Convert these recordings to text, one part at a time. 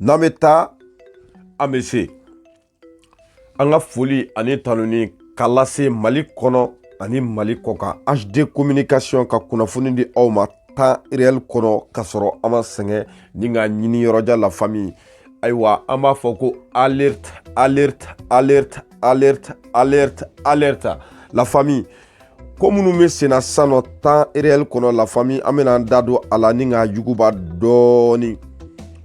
n'an bɛ taa an bɛ se an ka foli ani tanuni k'a lase Mali kɔnɔ ani Mali kɔ kan HD communication ka kunnafoni di aw ma temps réel kɔnɔ k'a sɔrɔ an ma sɛgɛn ni ka ɲini yɔrɔjan la famille. Ayiwa an b'a fɔ ko alerte alerte alerte alerte alerte alerte la famille. Ko minnu bɛ senna sisan nɔ temps réel kɔnɔ la famille, an bɛna an da don a la ni ka yuguba dɔɔni.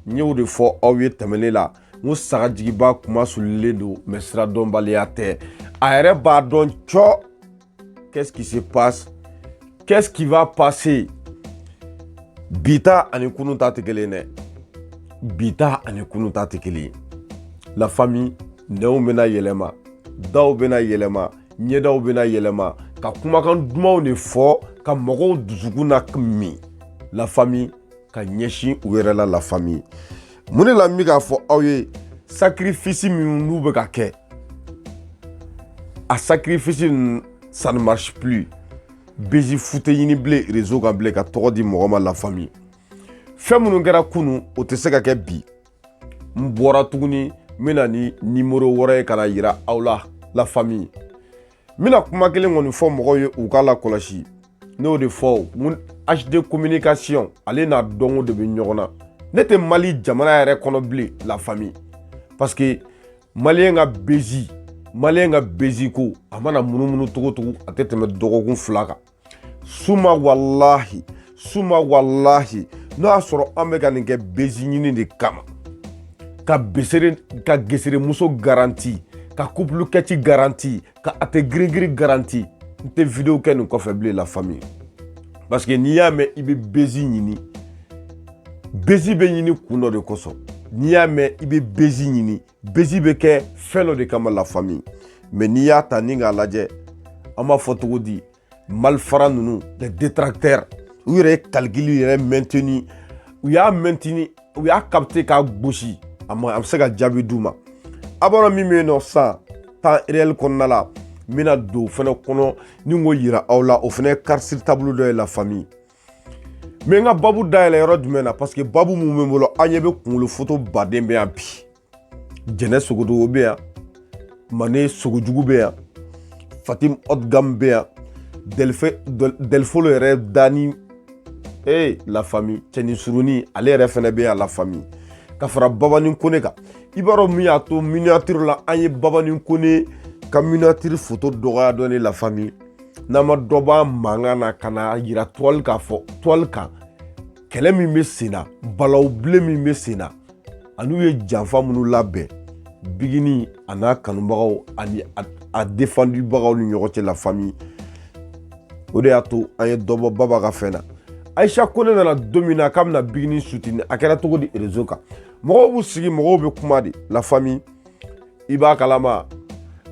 N y'o de fɔ aw ye tɛmɛnen la n ko sagajigiba kuma sulilen don mais sira dɔnbaliya tɛ. A yɛrɛ b'a dɔn cɔ qu'est-ce qui se passe, qu'est-ce qui va passer. Bita ani kunun ta tɛ kelen dɛ. Bita ani kunun ta tɛ kelen. La famille, nɛnw bɛna yɛlɛma, daw bɛna yɛlɛma, ɲɛdaw bɛna yɛlɛma, ka kumakan dumanw de fɔ ka mɔgɔw dusukun na min. La famille, ka ɲɛsin u yɛrɛ la famille. Mun de la n bɛ k'a fɔ aw ye sacrifice min n'u bɛ ka kɛ. A sacrifice ninnu ça ne marche plus. Bezi fute ɲini bilen réseau kan bilen ka tɔgɔ di mɔgɔ ma la famille. Fɛn minnu kɛra kunun o tɛ se ka kɛ bi. N bɔra tuguni n bɛna ni numéro wɛrɛ ye ka na yira aw la famille. N bɛna kuma kelen kɔni fɔ mɔgɔw ye u k'a la kɔlɔsi. N'o de fɔ HD communication ale n'a dɔnko de bɛ ɲɔgɔn na. Ne tɛ Mali jamana yɛrɛ kɔnɔ bilen la famille. Parce que Malien ka bezi ko a mana munumunu togo togo a tɛ tɛmɛ dɔgɔkun 2 kan. Suma wallahi n'o y'a sɔrɔ an bɛ ka nin kɛ bezi ɲini de kama. Ka gesere muso garanti, ka couple kɛci garanti, ka a tɛ girin garanti. N tɛ vidéo kɛ nin kɔfɛ bilen la famille. Parce que n'i y'a mɛn i bɛ bezi ɲini, bezi bɛ ɲini kun dɔ de kosɔn. N'i y'a mɛn i bɛ bezi ɲini, bezi bɛ kɛ fɛn dɔ de kama la famille. Mais n'i y'a ta ni k'a lajɛ, an b'a fɔ cogo di malfara ninnu, les détracteurs, u yɛrɛ ye calcul yɛrɛ maintenu, u y'a capté k'a gosi, a bɛ se ka jaabi d'u ma. A b'a dɔn min bɛ yen nɔ sisan temps réel kɔnɔna la, n bɛna don o fana kɔnɔ ni n k'o yira aw la, o fana ye carte tableau dɔ ye la famille. Mais n ka babu dayɛlɛ yɔrɔ jumɛn na parce que babu mun bɛ n bolo an ɲɛ bɛ kunkolo photo baden bɛ yan bi. Jɛnɛ Sogodogo bɛ yan, Mane Sogojugu bɛ yan, Fatim Haut-Gamme bɛ yan, Delfolo yɛrɛ Dani la famille, cɛni suruni ale yɛrɛ fana bɛ yan la famille. Ka fara Babani Kone kan. I b'a dɔn min y'a to miniature la an ye Babani Kone ka miniature photo dɔgɔya dɔɔni la famille. N'an ma dɔ b'a mankan na ka na yira toile kan kɛlɛ min bɛ sen na, balawu bilen min bɛ sen na, an'u ye janfa minnu labɛn Bigini a n'a kanubagaw ani a défendubagaw ni ɲɔgɔn cɛ la famille. O de y'a to an ye dɔ bɔ Baba ka fɛn na. Aisha Kone nana don min na k'a bɛna Bigini soutenir a kɛra cogo di réseau kan. Mɔgɔw b'u sigi mɔgɔw bɛ kuma de la famille. I b'a kalama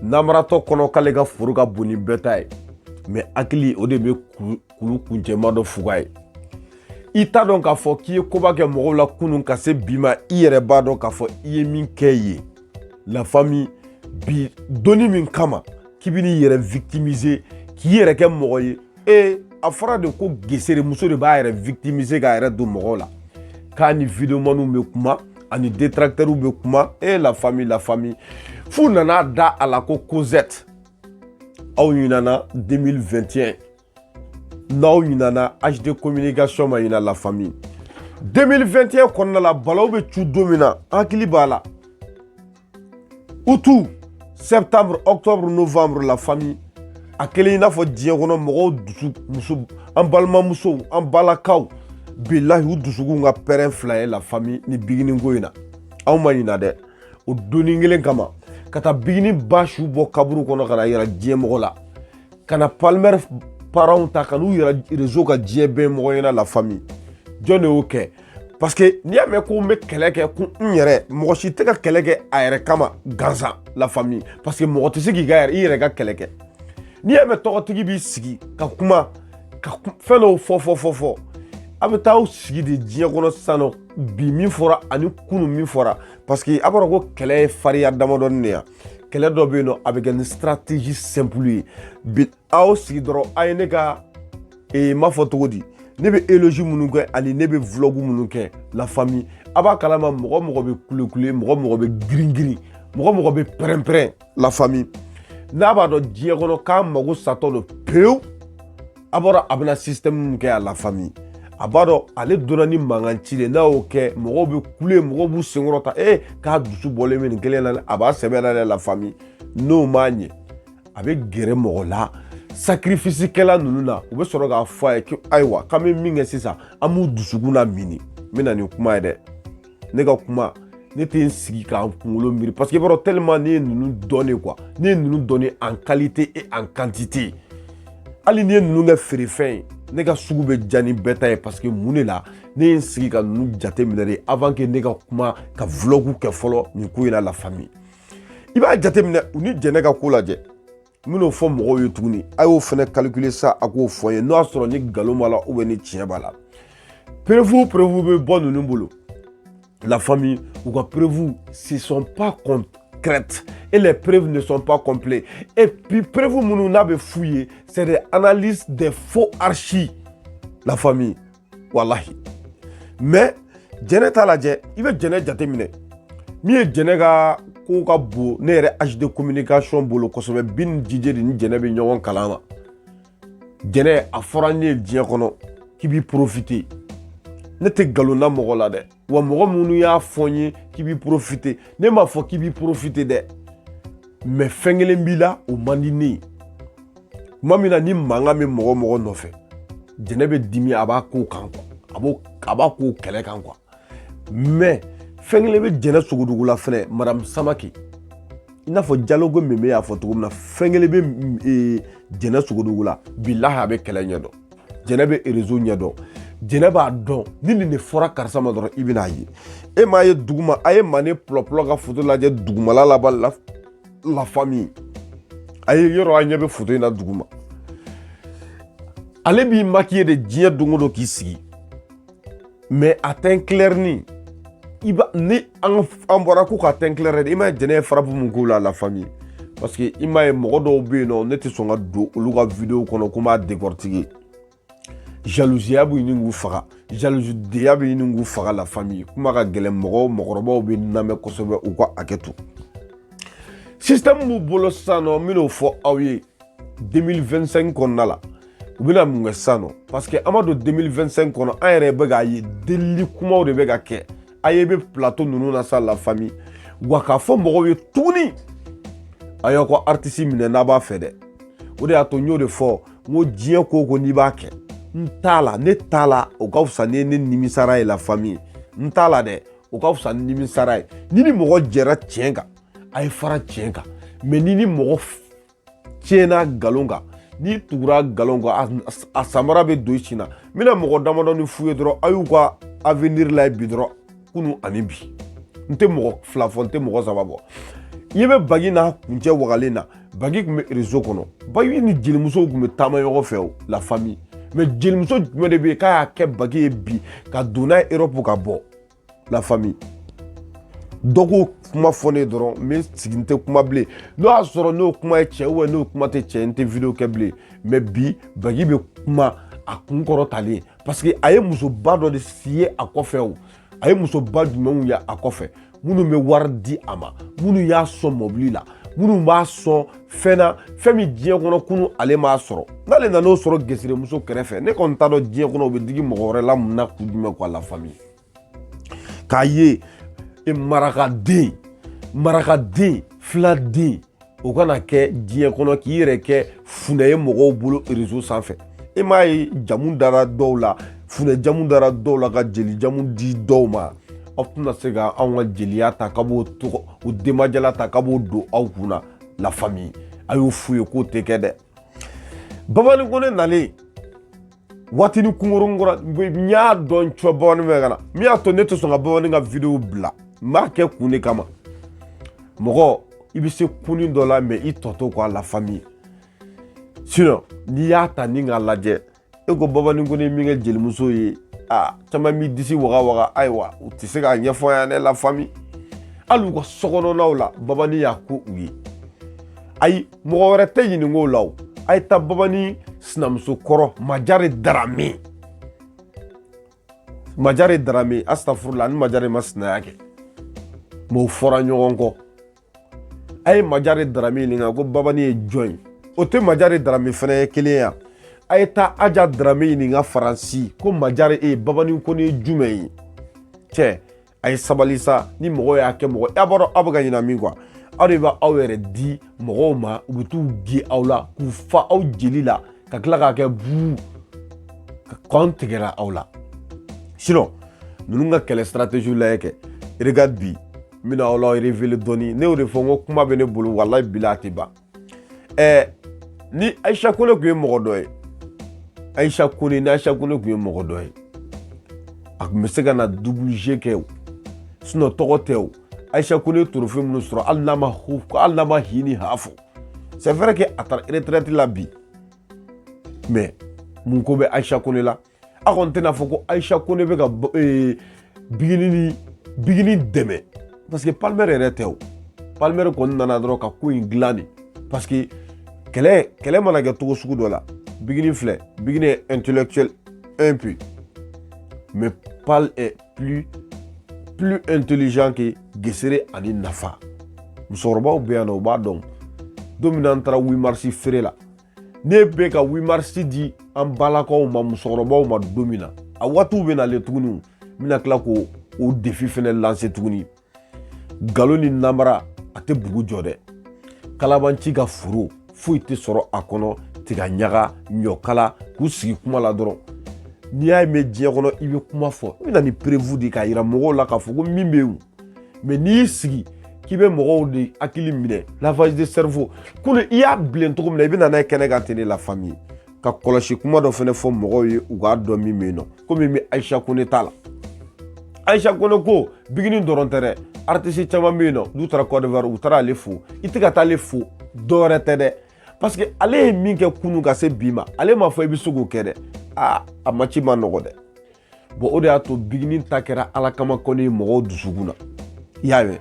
namaratɔ kɔnɔ k'ale ka foro ka bon ni bɛɛ ta ye. Mais hakili o de bɛ kulu kuncɛma dɔ fuga ye. I t'a dɔn k'a fɔ k'i ye koba kɛ mɔgɔw la kunun ka se bi ma i yɛrɛ b'a dɔn k'a fɔ i ye min kɛ ye. La famille bi doni min kama k'i bɛ n'i yɛrɛ victimiser k'i yɛrɛ kɛ mɔgɔ ye. A fɔra de ko gesere muso de b'a yɛrɛ victimiser k'a yɛrɛ don mɔgɔw la. K'a ni vidéomaniw bɛ kuma ani détracteurs bɛ kuma. La famille. F'u nana da a la ko Cosette. Aw ɲinana 2021. N'aw ɲinana HD communication ma ɲina la famille. 2021 kɔnɔna la balaw bɛ cu don min na hakili b'a la. Août, septembre, octobre, novembre la famille. A kelen i n'a fɔ diɲɛ kɔnɔ mɔgɔw muso an balimamusow an balakaw bilahi u dusukun ka pɛrɛn 2 ye la famille ni Bigini ko in na. Anw ma ɲina dɛ. O doni kelen kama ka taa Bigini ba su bɔ kaburu kɔnɔ ka na yira diɲɛ mɔgɔ la. Ka na Palmer parents ta ka n'u yira réseau ka diɲɛ bɛɛ mɔgɔ ɲɛna la famille. Jɔn de y'o kɛ? Parce que n'i y'a mɛn ko n bɛ kɛlɛ kɛ ko n yɛrɛ mɔgɔ si tɛ ka kɛlɛ kɛ a yɛrɛ kama gansan la famille. Parce que mɔgɔ tɛ se k'i i yɛrɛ ka kɛlɛ kɛ. N'i y'a mɛn tɔgɔtigi b'i sigi ka kuma ka fɛn dɔw fɔ a bɛ taa aw sigi de diɲɛ kɔnɔ sisan nɔ bi min fɔra ani kunun min fɔra parce que a b'a dɔn ko kɛlɛ ye fariya damadɔni de ye. Kɛlɛ dɔ bɛ yen nɔ a bɛ kɛ ni stratégie simple ye. Bi aw sigi dɔrɔn a ye ne ka m'a fɔ cogo di ne bɛ éloge minnu kɛ ani ne bɛ vlog minnu kɛ la famille aba kalama mɔgɔ bɛ kule mɔgɔ bɛ girin mɔgɔ bɛ pɛrɛn la famille n'a b'a dɔn diɲɛ kɔnɔ k'a mago satɔ don pewu a bɔra a bɛna système min kɛ a la famille a b'a dɔn ale donna ni mankan ci de n'a y'o kɛ mɔgɔw bɛ kule mɔgɔw b'u senkɔrɔta k'a dusu bɔlen bɛ nin kelen na a b'a sɛbɛn la famille n'o m'a ɲɛ a bɛ gɛrɛ mɔgɔ la sacrifice kɛla ninnu na u bɛ sɔrɔ k'a fɔ a ye ko ayiwa k'an bɛ min kɛ sisan an b'u dusukun na mini n bɛna nin kuma ye dɛ ne ka kuma ne tɛ n sigi k'an kunkolo miiri parce que i b'a dɔn tellement ne ye ninnu dɔnni quoi ne ye ninnu dɔnni en qualité et en quantité hali ni ye ninnu kɛ feerefɛn ye ne ka sugu bɛ diya ni bɛɛ ta ye parce que mun de la ne ye n sigi ka ninnu jateminɛ de avant que ne ka kuma ka vlog kɛ fɔlɔ nin ko in na la famille i b'a jateminɛ u ni jɛnɛ ka ko lajɛ n bɛn'o fɔ mɔgɔw ye tuguni a y'o fana calculer sa a k'o fɔ n ye n'o y'a sɔrɔ ni nkalon b'a la ou bien ni tiɲɛ b'a la preuve bɛ bɔ ninnu bolo la famille ou quoi preuves ne sont pas concrètes et les preuves ne sont pas complètes et puis preuves minnu n'a bɛ fouiller c'est des analyses des faux archis la famille wallahi mais jɛnɛ t'a lajɛ i bɛ jɛnɛ jateminɛ min ye jɛnɛ ka ko ka bon ne yɛrɛ HD communication bolo kosɛbɛ bin jije de ni jɛnɛ bɛ ɲɔgɔn kalan ma jɛnɛ a fɔra ne ye diɲɛ kɔnɔ k'i b'i profiter ne tɛ nkalon da mɔgɔ la dɛ wa mɔgɔ minnu y'a fɔ n ye k'i b'i profiter ne m'a fɔ k'i b'i profiter dɛ mais fɛn kelen b'i la o man di ne ye tuma min na ni mankan bɛ mɔgɔ nɔfɛ jɛnɛ bɛ dimi a b'a ko kan quoi a b'a ko kɛlɛ kan quoi mais fɛn kelen bɛ jɛnɛ sogodugu la fɛnɛ madame Samake i n'a fɔ dialogue min bɛ y'a fɔ cogo min na fɛn kelen bɛ jɛnɛ sogodugu la bilahi a bɛ kɛlɛ ɲɛdɔn jɛnɛ bɛ réseau ɲɛdɔn jɛnɛ b'a dɔn ni nin de fɔra karisa ma dɔrɔn i bɛn'a ye e m'a ye duguma a ye Mane pulɔ ka photo lajɛ dugumala laban la famille a ye yɔrɔ a ɲɛ bɛ photo in na duguma ale b'i maquiller de diɲɛ don o don k'i sigi mais a teint clair ni ni an bɔra ko ka teint clair de i m'a ye jɛnɛ ye frappe mun k'o la famille parce que i m'a ye mɔgɔ dɔw bɛ yen nɔ ne tɛ sɔn ka don olu ka vidéo kɔnɔ ko n b'a décortiquer jalousie bɛ ɲini k'u faga jalousidenya bɛ ɲini k'u faga la famille kuma ka gɛlɛn mɔgɔkɔrɔbaw bɛ lamɛn kosɛbɛ u ka hakɛto système b'u bolo sisan nɔ n bɛn'o fɔ aw ye 2025 kɔnɔna la u bɛna mun kɛ sisan nɔ parce que an ma don 2025 kɔnɔ an yɛrɛ bɛ k'a ye delili kumaw de bɛ ka kɛ a ye bɛ plateau ninnu na sa la famille wa k'a fɔ mɔgɔw ye tuguni a y'aw ka artiste minɛ n'a b'a fɛ dɛ o de y'a to n y'o de fɔ n ko diɲɛ ko o ko n'i b'a kɛ n t'a la ne t'a la o ka fisa ni ne nimisara ye la famille n t'a la dɛ o ka fisa ni nimisara ye ni mɔgɔ jɛra tiɲɛ kan a ye fara tiɲɛ kan mais ni mɔgɔ tiɲɛna nkalon kan n'i tugura nkalon kan a samara bɛ don i sin na n bɛna mɔgɔ damadɔni f'u ye dɔrɔn a y'u ka avenir lajɛ bi dɔrɔn kunu ani bi n tɛ mɔgɔ fila fɔ n tɛ mɔgɔ saba bɔ i bɛ Bagi n'a kuncɛ wagalen na Bagi tun bɛ réseau kɔnɔ Bagi ni jelimusow tun bɛ taama ɲɔgɔn fɛ o la famille mais jelimuso jumɛn de bɛ yen k'a y'a kɛ Bagi ye bi ka don n'a ye Europe ka bɔ la famille dɔ ko kuma fɔ ne dɔrɔn n bɛ sigi n tɛ kuma bilen n'o y'a sɔrɔ n'o kuma ye tiɲɛ ou n'o kuma tɛ tiɲɛ n tɛ vidéo kɛ bilen mais bi Bagi bɛ kuma a kun kɔrɔ talen parce que a ye musoba dɔ de si a kɔfɛ o a ye musoba jumɛnw ye a kɔfɛ minnu bɛ wari di a ma minnu y'a sɔn mɔbili la minnu b'a sɔn fɛn na fɛn min diɲɛ kɔnɔ kunu ale m'a sɔrɔ n'ale nan'o sɔrɔ gesiremuso kɛrɛfɛ ne kɔni t'a dɔn diɲɛ kɔnɔ o bɛ digi mɔgɔ wɛrɛ la mun na kun jumɛn quoi la famille k'a ye marakaden filaden o kana kɛ diɲɛ kɔnɔ k'i yɛrɛ kɛ funɛ ye mɔgɔw bolo réseau sanfɛ e m'a ye jamu dara dɔw la funɛ jamu dara dɔw la ka jeli jamu di dɔw ma aw tɛna se ka anw ka jeliya ta k'a b'o tɔgɔ o denbajala ta k'a b'o don aw kunna la famille a y'o f'u ye k'o tɛ kɛ dɛ Babani Kone nalen waatini kunkurun kɔrɔ n y'a dɔn cɔ Babani fɛ ka na min y'a to ne tɛ sɔn ka Babani ka vidéo bila n b'a kɛ kun de kama mɔgɔ i bɛ se kunni dɔ la mais i tɔ to quoi la famille sinon n'i y'a ta ni k'a lajɛ e ko Babani Kone min kɛ jelimuso ye caman b'i disi waga ayiwa u tɛ se k'a ɲɛfɔ yan dɛ la famille hali u ka sokɔnɔnaw la Babani y'a ko u ye ayi mɔgɔ wɛrɛ tɛ ɲininka o la o a ye taa Babani sinamuso kɔrɔ Majari Darame Majare Dramé astafurla ni Majare ma sinaya kɛ mais o fɔra ɲɔgɔn kɔ a ye Majare Dramé ɲininka ko Babani ye jɔn ye o tɛ Majare Dramé fɛnɛ ye kelen ya a ye taa Aja Dramé ɲininka Faransi ko Majare Babani ko ni ye jumɛn ye cɛ a ye sabali sa ni mɔgɔ y'a kɛ mɔgɔ a b'a dɔn aw bɛ ka ɲinɛ min kɔ aw de b'a aw yɛrɛ di mɔgɔw ma u bɛ t'u di aw la k'u fa aw jeli la ka tila k'a kɛ buu k'anw tigɛra aw la sinon ninnu ka kɛlɛ stratégie lajɛ kɛ regarde bi n bɛna aw la révéler dɔɔni ne y'o de fɔ n ko kuma bɛ ne bolo walahi bilahi a tɛ ban ni Aïcha Kone tun ye mɔgɔ dɔ ye Aïcha Kone ni Aïcha Kone tun ye mɔgɔ dɔ ye a tun bɛ se ka na double G kɛ o sinon tɔgɔ tɛ o Aïcha Kone trophée minnu sɔrɔ hali n'a ma hi ni ha fɔ c'est vrai que a taara retraite la bi mais mun ko bɛ Aïcha Kone la a kɔni tɛna fɔ ko Aïcha Kone bɛ ka Bigini dɛmɛ parce que Palmer yɛrɛ tɛ o Palmer kɔni nana dɔrɔn ka ko in dilan de parce que kɛlɛ mana kɛ cogo sugu dɔ la Bigini filɛ Bigini est intellectuel un peu mais Pal est plus intelligent que Gesere ani Nafa musokɔrɔbaw bɛ yan nɔ u b'a dɔn don min na an taara 8 mars feere la ne bɛ ka 8 mars di an balakaw ma musokɔrɔbaw ma don min na a waatiw bɛ nalen tuguni n bɛna tila k'o défi fɛnɛ lancer tuguni Galon ni namara a tɛ bugu jɔ dɛ Kalabanci ka foro foyi tɛ sɔrɔ a kɔnɔ tiga ɲaga ɲɔkala k'u sigi kuma la dɔrɔn n'i y'a mɛn diɲɛ kɔnɔ i bɛ kuma fɔ i bɛ na ni preuve de k'a yira mɔgɔw la k'a fɔ ko min bɛ yen mais n'i y'i sigi k'i bɛ mɔgɔw de hakili minɛ lavage de cerveau kunu i y'a bilen cogo min na i bɛ na n'a ye kɛnɛ kan ten de la famille ka kɔlɔsi kuma dɔ fɛnɛ fɔ mɔgɔw ye u k'a dɔn min bɛ yen nɔ komi bɛ Aïcha Kone t'a la Aïcha Kone ko Bigini dɔrɔn tɛ dɛ artiste caman bɛ yen nɔ n'u taara Côte d'Ivoire u taara ale fo i tɛ ka taa ale fo dɔwɛrɛ tɛ dɛ parce que ale ye min kɛ kunun ka se bi ma ale m'a fɔ i bɛ se k'o kɛ dɛ a match ma nɔgɔ dɛ bon o de y'a to Bigini ta kɛra ala kama kɔni ye mɔgɔw dusukun na i y'a mɛn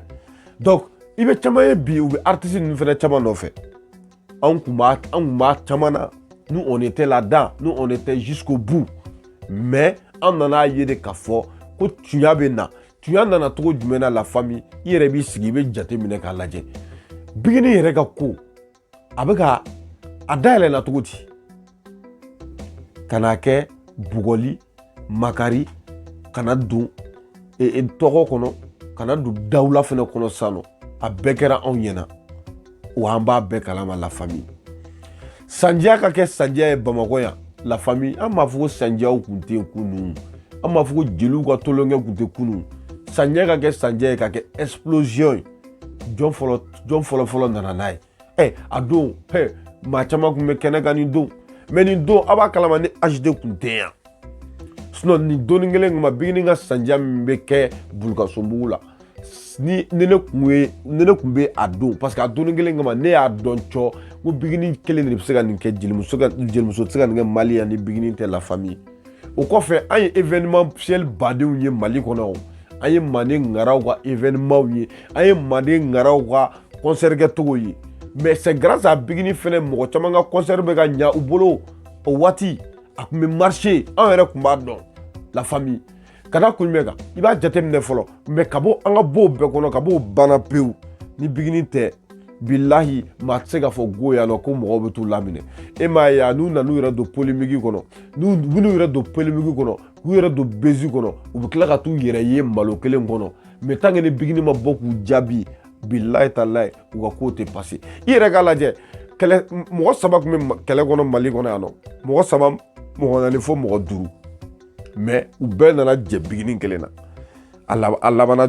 donc i bɛ caman ye bi u bɛ artiste ninnu fɛnɛ caman nɔfɛ anw kun b'a caman na nous on était là-dedans nous on était jusqu'au bout mais an nana ye de k'a fɔ ko tunya bɛ na tunya nana cogo jumɛn na la famille i yɛrɛ b'i sigi i bɛ jate minɛ k'a lajɛ Bigini yɛrɛ ka ko a bɛ ka a dayɛlɛ na cogo di ka n'a kɛ bugɔli makari kana don tɔgɔ kɔnɔ kana don dawula fɛnɛ kɔnɔ sisan nɔ a bɛɛ kɛra anw ɲɛna wa an b'a bɛɛ kalama la famille sanjiya ka kɛ sanjiya ye Bamakɔ yan la famille an m'a fɔ ko sanjiyaw kun tɛ yen kunun an m'a fɔ ko jeliw ka tolonkɛ kun tɛ kunun sanjiya ka kɛ sanjiya ye ka kɛ explosion ye jɔn fɔlɔ nana n'a ye a don maa caman kun bɛ kɛnɛ kan nin don mais nin don a b'a kalama ni HD kun tɛ yan sinon nin donni kelen kuma Bigini ka sanjiya min bɛ kɛ Bulukasunbugu la ni ne kun bɛ a don parce que a donni kelen kama ne y'a dɔn cɔ ko Bigini kelen de bɛ se ka nin kɛ jelimuso tɛ se ka nin kɛ Mali yan ni Bigini tɛ la famille o kɔfɛ an ye événementiel badenw ye Mali kɔnɔ an ye Manden ŋaraw ka événementw ye an ye Manden ŋaraw ka concert kɛcogo ye mais c'est grâce à Bigini fɛnɛ mɔgɔ caman ka concert bɛ ka ɲa u bolo o waati a kun bɛ marché an yɛrɛ kun b'a dɔn la famille ka da kun jumɛn kan i b'a jateminɛ fɔlɔ mais ka bɔ an ka bɔ o bɛɛ kɔnɔ ka bɔ o banna pewu ni Bigini tɛ bilahi maa tɛ se k'a fɔ go yan nɔ ko mɔgɔw bɛ t'u laminɛ e m'a ye n'u nan'u yɛrɛ don polémique kɔnɔ n'u yɛrɛ don polémique kɔnɔ k'u yɛrɛ don bezi kɔnɔ u bɛ tila ka t'u yɛrɛ ye malo kelen kɔnɔ mais tant que ni Bigini ma bɔ k'u jaabi bilahi talahi u ka ko tɛ passé i yɛrɛ k'a lajɛ mɔgɔ 3 kun bɛ kɛlɛ kɔnɔ Mali kɔnɔ yan nɔ mɔgɔ 3 mɔgɔ 4 fo mɔgɔ 5 mais u bɛɛ nana jɛ Bigini kelen na a labanna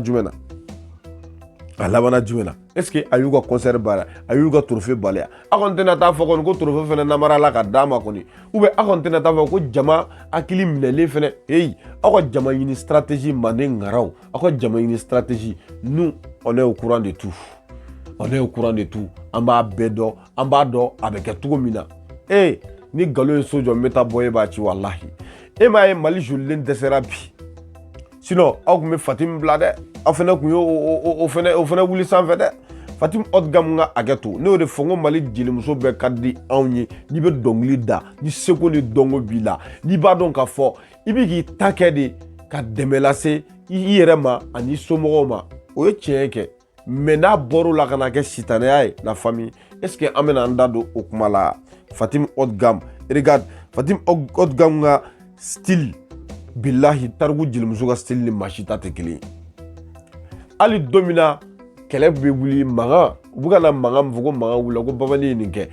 jumɛn na est-ce que a y'u ka concert baara a y'u ka trophée baliya a kɔni tɛna taa fɔ kɔni ko trophée fɛnɛ namara la ka d'a ma kɔni ou bien a kɔni tɛna taa fɔ ko jama hakili minɛlen fɛnɛ aw ka jama ɲini stratégie Manden ŋaraw aw ka jama ɲini stratégie nous on est au courant de tout an b'a bɛɛ dɔn an b'a dɔn a bɛ kɛ cogo min na ni nkalon ye so jɔ n bɛ taa bɔ e b'a ci walahi e m'a ye Mali jolilen dɛsɛra bi sinon aw tun bɛ Fatim bila dɛ aw fana tun ye o fana wuli sanfɛ dɛ Fatim haut de gamme ka hakɛ to ne y'o de fɔ n ko Mali jelimuso bɛɛ ka di anw ye n'i bɛ dɔnkili da ni seko ni dɔnko b'i la n'i b'a dɔn k'a fɔ i bɛ k'i ta kɛ de ka dɛmɛ lase i yɛrɛ ma ani somɔgɔw ma o ye tiɲɛ kɛ mais n'a bɔr'o la ka na kɛ sitanɛya ye la famille est-ce que an bɛna an da don o kuma la Fatim Odgam regarde Fatim Odgam ka style billahi tariku jelimuso ka style ni maa si ta tɛ kelen ye hali don min na kɛlɛ bɛ wuli mankan u bɛ ka na mankan min fɔ ko mankan wulila ko Babani ye nin kɛ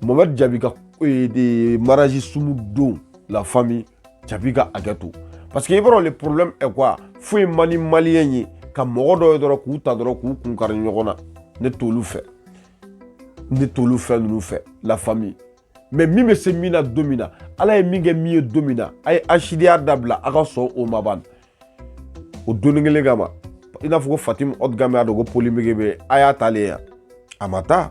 Mohamed Jabi ka mariage sumu don la famille Jabi ka hakɛ to parce que i b'a dɔn le problème est quoi foyi man di maliyɛn ye ka mɔgɔ dɔ ye dɔrɔn k'u ta dɔrɔn k'u kun kari ɲɔgɔn na ne t'olu fɛ ninnu fɛ la famille mais min bɛ se min na don min na Ala ye min kɛ min ye don min na a ye asidiya dabila a ka sɔn o ma ban o donni kelen kama i n'a fɔ ko Fatim Odgam y'a dɔn ko polémique bɛ a y'a taalen yan a ma taa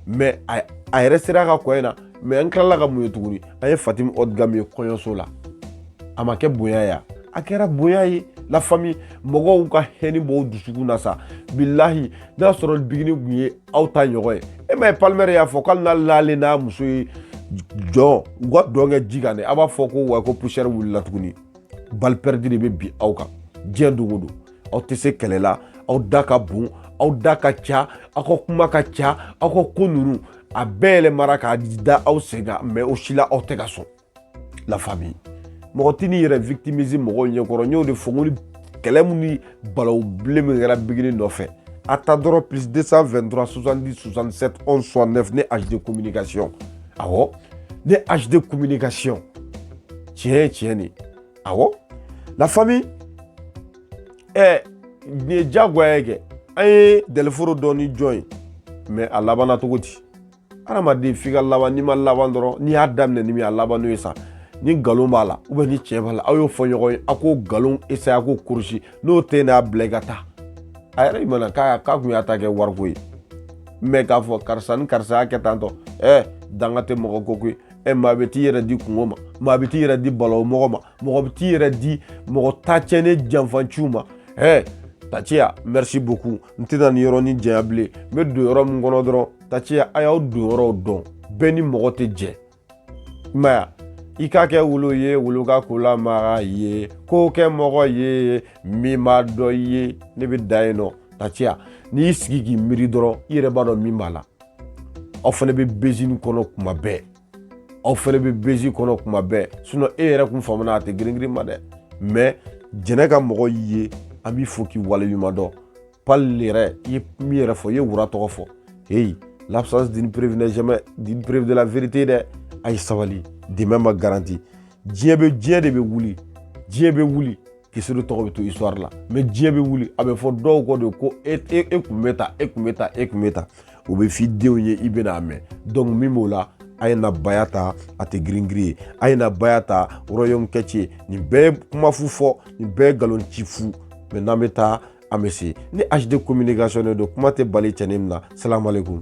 mais a yɛrɛ sera ka kɔ in na mais an tilala ka mun ye tuguni an ye Fatim Odgam ye kɔɲɔso la a ma kɛ bonya ye a kɛra bonya ye la famille mɔgɔw ka hɛni b'o dusukun na sa billahi n'a sɔrɔ bigini kun ye aw ta ɲɔgɔn ye e ma ye Palmer y'a fɔ k'ale n'ale n'a muso ye jɔn u ka dɔn kɛ ji kan dɛ a b'a fɔ ko wa ko poussière wulila tuguni balle perdue de bɛ bin aw kan diɲɛ don o don aw tɛ se kɛlɛ la aw da ka bon aw da ka ca aw ka kuma ka ca aw ka ko ninnu a bɛɛ yɛlɛmara k'a da aw sen kan mais o si la aw tɛ ka sɔn la famille mɔgɔ tɛ n'i yɛrɛ victimiser mɔgɔw ɲɛkɔrɔ n y'o de fɔ n ko ni kɛlɛ min ni balawu bilen min kɛra bigini nɔfɛ a ta dɔrɔn plus 223 70 67 11 69 ne HD communication awɔ ne HD communication tiɲɛ ni awɔ la famille nin ye diyagoya ye kɛ an ye dɛliforo dɔn ni jɔn ye mais a labanna cogo di adamaden f'i ka laban n'i ma laban dɔrɔn n'i y'a daminɛ ni min a laban n'o ye sa ni nkalon b'a la ou bien ni tiɲɛ b'a la aw y'o fɔ ɲɔgɔn ye a k'o nkalon essayer a k'o kɔlɔsi n'o tɛ n'a bila i ka taa a yɛrɛ mana k'a kun y'a ta kɛ wariko ye mais k'a fɔ karisa ni karisa y'a kɛ tan tɔ danga tɛ mɔgɔ ko koyi maa bɛ t'i yɛrɛ di kungo ma maa bɛ t'i yɛrɛ di balawu mɔgɔ ma mɔgɔ bɛ t'i yɛrɛ di mɔgɔ ta cɛnni janfanciw ma Tachiya merci beaucoup n tɛna nin yɔrɔnin janya bilen n bɛ don yɔrɔ min kɔnɔ dɔrɔn Tachiya a y'aw don yɔrɔw dɔn bɛɛ ni mɔgɔ tɛ jɛ i m'a ye i k'a kɛ wolo ye wolo ka ko lamaga ye ko kɛ mɔgɔ ye min ma dɔ ye ne bɛ da yen nɔ Tachiya n'i y'i sigi k'i miiri dɔrɔn i yɛrɛ b'a dɔn min b'a la aw fana bɛ bezini kɔnɔ kuma bɛɛ aw fana bɛ bezi kɔnɔ kuma bɛɛ sinon e yɛrɛ kun faamuna a tɛ girin ma dɛ mais jɛnɛ ka mɔgɔ y'i ye an b'i fo k'i waleɲuman dɔn Paul yɛrɛ i ye min yɛrɛ fɔ i ye wura tɔgɔ fɔ hey l'absence d'une preuve n'est jamais d'une preuve de la vérité dɛ a ye sabali demain ma garanti diɲɛ de bɛ wuli Kisiro tɔgɔ bɛ to histoire la mais diɲɛ bɛ wuli a bɛ fɔ dɔw kɔ de ko e kun bɛ ta o bɛ f'i denw ye i bɛn'a mɛn donc min b'o la a ye na baya ta a tɛ girin-girin ye a ye na baya ta royaume kɛ ci nin bɛɛ ye kuma fu fɔ nin bɛɛ ye nkalon ci fu mais n'an bɛ taa an bɛ se ni HD communication de don kuma tɛ bali cɛnin min na salamu aleykum